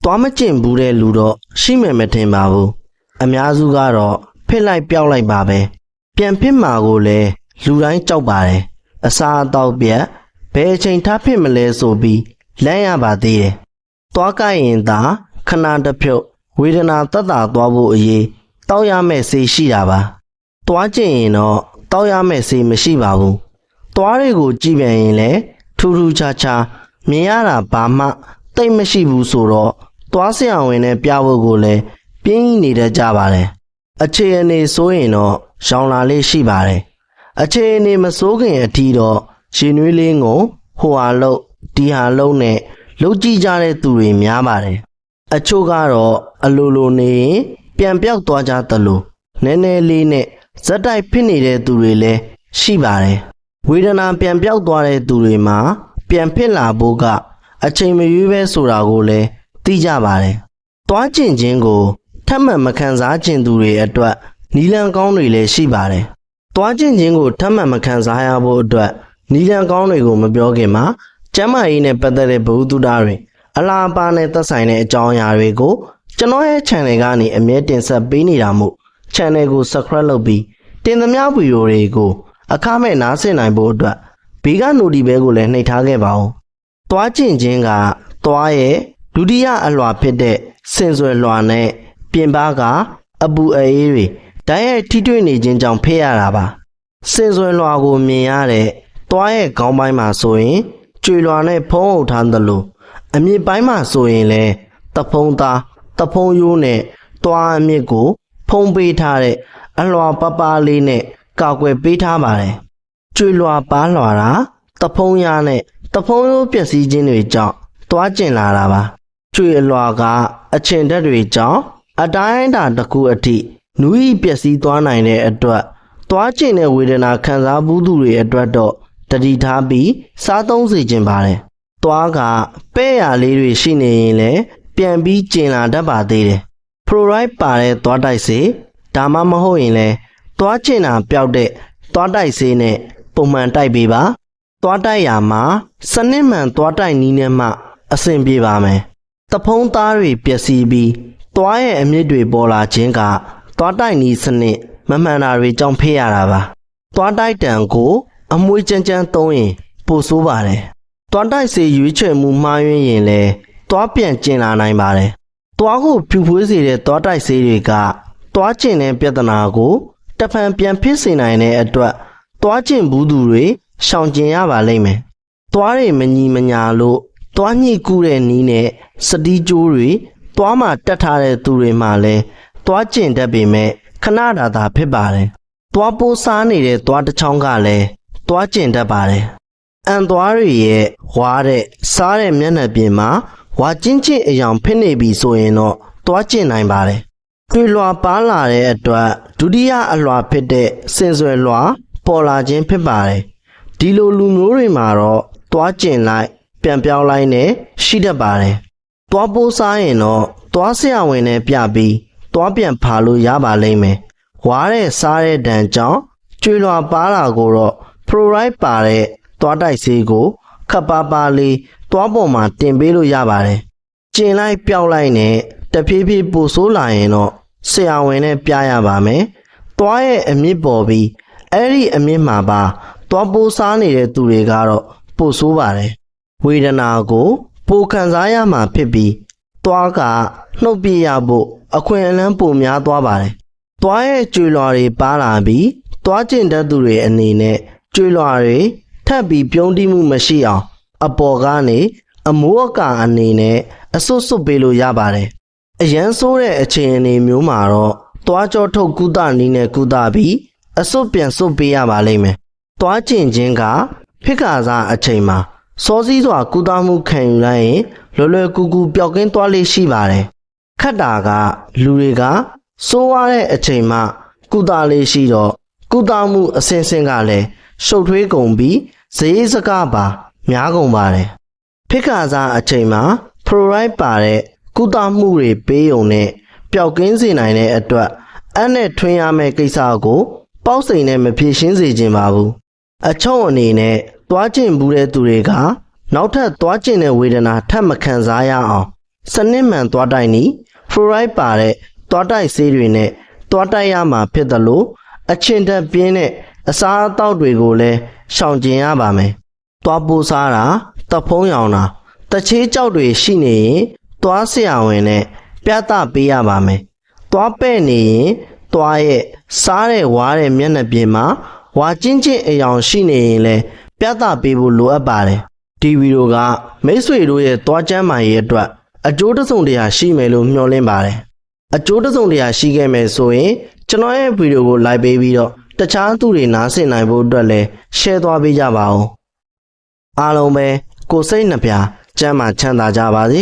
သွားမကျင့်ဘူးတဲ့လူတော့ရှိမယ်မထင်ပါဘူးအများစုကတော့ဖိလိုက်ပြောက်လိုက်ပါပဲပြန်ဖြစ်မှာကိုလည်းလူတိုင်းကြောက်ပါတယ်အစာအသောက်ပြတ်ဘယ်အချိန်ထားဖြစ်မလဲဆိုပြီးလန့်ရပါသေးတယ်သွားကြရင်သာခဏတစ်ဖြုတ်ဝေဒနာသက်သာသွားဖို့အရေးတောက်ရမယ့်ဆေးရှိတာပါသွားကျင်ရင်တော့တောက်ရမယ့်ဆေးမရှိပါဘူးသွားတွေကိုကြည့်ပြန်ရင်လည်းထူးထူးခြားခြားမြင်ရတာဘာမှတိတ်မရှိဘူးဆိုတော့သွားဆရာဝန်နဲ့ပြဖို့ကိုလည်းပြင်းနေတတ်ကြပါတယ်အခြေအနေဆိုရင်တော့ရောင်လာလေးရှိပါတယ်အခြေအနေမဆိုးခင်အထီတော့ရှင်နွေးလေးကိုဟိုဟာလုံးဒီဟာလုံးနဲ့လှုပ်ကြည့်ကြတဲ့သူတွေများပါတယ်အချို့ကတော့အလိုလိုနေရင်ပြန်ပြောက်သွားကြသလိုနည်းနည်းလေးနဲ့ဇက်တိုက်ဖြစ်နေတဲ့သူတွေလည်းရှိပါတယ်ဝေဒနာပြန်ပြောက်သွားတဲ့သူတွေမှာပြန်ဖြစ်လာဖို့ကအချိန်မရွေးပဲဆိုတာကိုလည်းသိကြပါတယ်သွားကျင်ခြင်းကိုထပ်မံမခံစားခြင်းသူတွေအတွက်နီလန်ကောင်းတွေလည်းရှိပါတယ်သွားကျင်ခြင်းကိုထပ်မံမခံစားရဖို့အတွက်နီလန်ကောင်းတွေကိုမပြောခင်မှာကျမ်းမာရေးနဲ့ပတ်သက်တဲ့ဗဟုသုတတွေအလားအပါနဲ့သက်ဆိုင်တဲ့အကြောင်းအရာတွေကိုကျွန်တော်ရဲ့ channel ကနေအမြဲတင်ဆက်ပေးနေတာမို့ channel ကို subscribe လုပ်ပြီးတင်သမျှဗီဒီယိုတွေကိုအခမဲ့နားဆင်နိုင်ဖို့အတွက်ဘေးက notification ကိုလည်းနှိပ်ထားခဲ့ပါဦးသွားကျင်ခြင်းကသွားရဲ့ဒုတိယအလွှာဖြစ်တဲ့စင်စွယ်လွှာနဲ့ပြင်ပကအပူအေးတွေဓာတ်ရိုက်ထိတွေ့နေခြင်းကြောင့်ဖြစ်ရတာပါစင်စွယ်လွှာကိုမြင်ရတဲ့သွားရဲ့ခေါင်းပိုင်းမှာဆိုရင်ကြွေလွှာနဲ့ဖုံးအုပ်ထားသလိုအမြင့်ပိုင်းမှာဆိုရင်လည်းတဖုံသားတဖုံရိုးနဲ့သွားအမြင့်ကိုဖုံးပေးထားတဲ့အလွှာပပလေးနဲ့ကာကွယ်ပေးထားပါတယ်ကြွေလွှာပါလွှာတာတဖုံရနဲ့တဖုံရိုးပျက်စီးခြင်းတွေကြောင့်သွားကျင်လာတာပါကြွေအလွှာကအချင်ဓာတ်တွေကြောင့်အတိုင်းအတာတစ်ခုအထိနူးဤပျက်စီးသွားနိုင်တဲ့အတွက်သွားကျင်တဲ့ဝေဒနာခံစားမှုသူတွေအတွက်တော့တတိထားပြီးစားသုံးစေခြင်းပါတယ်သွားကပဲ့ရလေးတွေရှိနေရင်လည်းပြန်ပြီးကျင်လာတတ်ပါသေးတယ်ဖလိုရိုက်ပါတဲ့သွားတိုက်စေးဒါမှမဟုတ်ရင်လည်းသွားကျင်တာပျောက်တဲ့သွားတိုက်စေးနဲ့ပုံမှန်တိုက်ပေးပါသွားတိုက်ရမှာစနစ်မှန်သွားတိုက်နည်းနဲ့မှအဆင်ပြေပါမယ်တဖုံးသားတွေပျက်စီးပြီးသွားရဲ့အမြင့်တွေပေါ်လာခြင်းကသွားတိုက်နည်းစနစ်မမှန်တာတွေကြောင့်ဖြစ်ရတာပါသွားတိုက်တံကိုအမွှေးကြမ်းကြမ်းသုံးရင်ပိုဆိုးပါတယ်သွားတိုက်စေရွေးချယ်မှုမှားယွင်းရင်လည်းသွားပြန်ကျင်လာနိုင်ပါတယ်သွားကိုဖြူဖွေးစေတဲ့သွားတိုက်စေးတွေကသွားကျင်တဲ့ပြဿနာကိုတဖန်ပြန်ဖြစ်စေနိုင်တဲ့အတွက်သွားကျင်ဘူးသူတွေရှောင်ကျင်ရပါလိမ့်မယ်သွားတွေမညီမညာလို့သွားညှိကူးတဲ့နီးနဲ့စတီးကြိုးတွေသွားမှာတက်ထားတဲ့သူတွေမှလည်းသွားကျင်တတ်ပေမဲ့ခဏတာဖြစ်ပါတယ်သွားပိုးစားနေတဲ့သွားတစ်ချောင်းကလည်းသွားကျင်တတ်ပါတယ်အန်သွားတွေရဲ့ဝါတဲ့စားတဲ့မျက်နှာပြင်မှာဝါကျင်းချင်းအယောင်ဖြစ်နေပြီဆိုရင်တော့သွားကျင်နိုင်ပါတယ်တွေ့လွှာပါလာတဲ့အတွက်ဒုတိယအလွှာဖြစ်တဲ့စင်စွယ်လွှာပေါ်လာခြင်းဖြစ်ပါတယ်ဒီလိုလူမျိုးတွေမှာတော့သွားကျင်လိုက်ပြန်ပြောင်းလိုက်နဲ့ရှိတတ်ပါတယ်သွားပိုးစားရင်တော့သွားဆရာဝန်နဲ့ပြပြီးသွားပြန်ဖာလို့ရပါလိမ့်မယ်ဝါတဲ့စားတဲ့ဒဏ်ကြောင့်ကျွေလွှာပါလာကိုတော့ဖလိုရိုက်ပါတဲ့သွားတိုက်ဆေးကိုခပ်ပါပါလေးသွားပေါ်မှာတင်ပေးလို့ရပါတယ်ကျင်လိုက်ပြောက်လိုက်နဲ့တဖြည်းဖြည်းပိုဆိုးလာရင်တော့ဆရာဝန်နဲ့ပြရပါမယ်သွားရဲ့အမြင့်ပေါ်ပြီးအဲ့ဒီအမြင့်မှာပါသွားပိုးစားနေတဲ့သူတွေကတော့ပိုဆိုးပါတယ်ဝေဒနာကိုပိုခံစားရမှာဖြစ်ပြီးသွားကနှုတ်ပြရဖို့အခွင့်အလမ်းပိုများသွားပါတယ်သွားရဲ့ကြွေလွှာတွေပါလာပြီးသွားကျင်တတ်သူတွေအနေနဲ့ကြွေလွှာတွေထပ်ပြီးပြုံးတိမှုမရှိအောင်အပေါ်ကနေအမိုးအကာအနေနဲ့အစွတ်စွတ်ပေးလို့ရပါတယ်အရန်ဆိုးတဲ့အခြေအနေမျိုးမှာတော့သွားကြောထုတ်ကုသနည်းနဲ့ကုသပြီးအစွတ်ပြန်စွတ်ပေးရပါလိမ့်မယ်သွားကျင်ခြင်းကဖြစ်ခါစားအချိန်မှာစောစည်းစွာကုသမှုခံယူလိုက်ရင်လွယ်ကူကူပျောက်ကင်းသွားလေးရှိပါတယ်ခက်တာကလူတွေကစိုးရတဲ့အချိန်မှကုသလေးရှိတော့ကုသမှုအဆင့်ဆင့်ကလည်းရှုပ်ထွေးကုန်ပြီးဈေးစကားပါများကုန်ပါတယ်ဖြစ်ခါစားအချိန်မှာဖလိုရိုက်ပါတဲ့ကုသမှုတွေပေးုံနဲ့ပျောက်ကင်းစေနိုင်တဲ့အတွက်အနဲ့ထွင်းရမယ့်ကိစ္စကိုပေါက်စိန်နဲ့မဖြေရှင်းစေခြင်းပါဘူးအချုံအနေနဲ့သွားကျင်ဘူးတဲ့သူတွေကနောက်ထပ်သွားကျင်တဲ့ဝေဒနာထပ်မခံစားရအောင် စနစ်မှန်သွားတိုက်နီဖလိုရိုက်ပါတဲ့သွားတိုက်ဆေးတွေနဲ့သွားတိုက်ရမှာဖြစ်တယ်လို့အချင်းတက်ပြင်းတဲ့အစားအသောက်တွေကိုလည်းရှောင်ကျဉ်ရပါမယ်သွားပိုးစားတာတပ်ဖုံးရောင်တာတချေးကြောက်တွေရှိနေရင်သွားဆရာဝန်နဲ့ပြသပေးရပါမယ်သွားပဲ့နေရင်သွားရဲ့စားတဲ့ဝါးတဲ့မျက်နှာပြင်မှာဝါချင်းချင်းအယောင်ရှိနေရင်လည်းပြသပေးဖို့လိုအပ်ပါတယ်ဒီဗီဒီယိုကမိတ်ဆွေတို့ရဲ့သွားကျမ်းမာရေးအတွက်အကျိုးတစုံတရာရှိမယ်လို့မျှော်လင့်ပါတယ်အကျိုးတစုံတရာရှိခဲ့မယ်ဆိုရင်ကျွန်တော်ရဲ့ဗီဒီယိုကို like ပေးပြီးတော့တခြားသူတွေနားဆင်နိုင်ဖို့အတွက်လည်း share သွားပေးကြပါဦးအားလုံးပဲကိုယ်စိတ်နှပြကျမ်းမာချမ်းသာကြပါစေ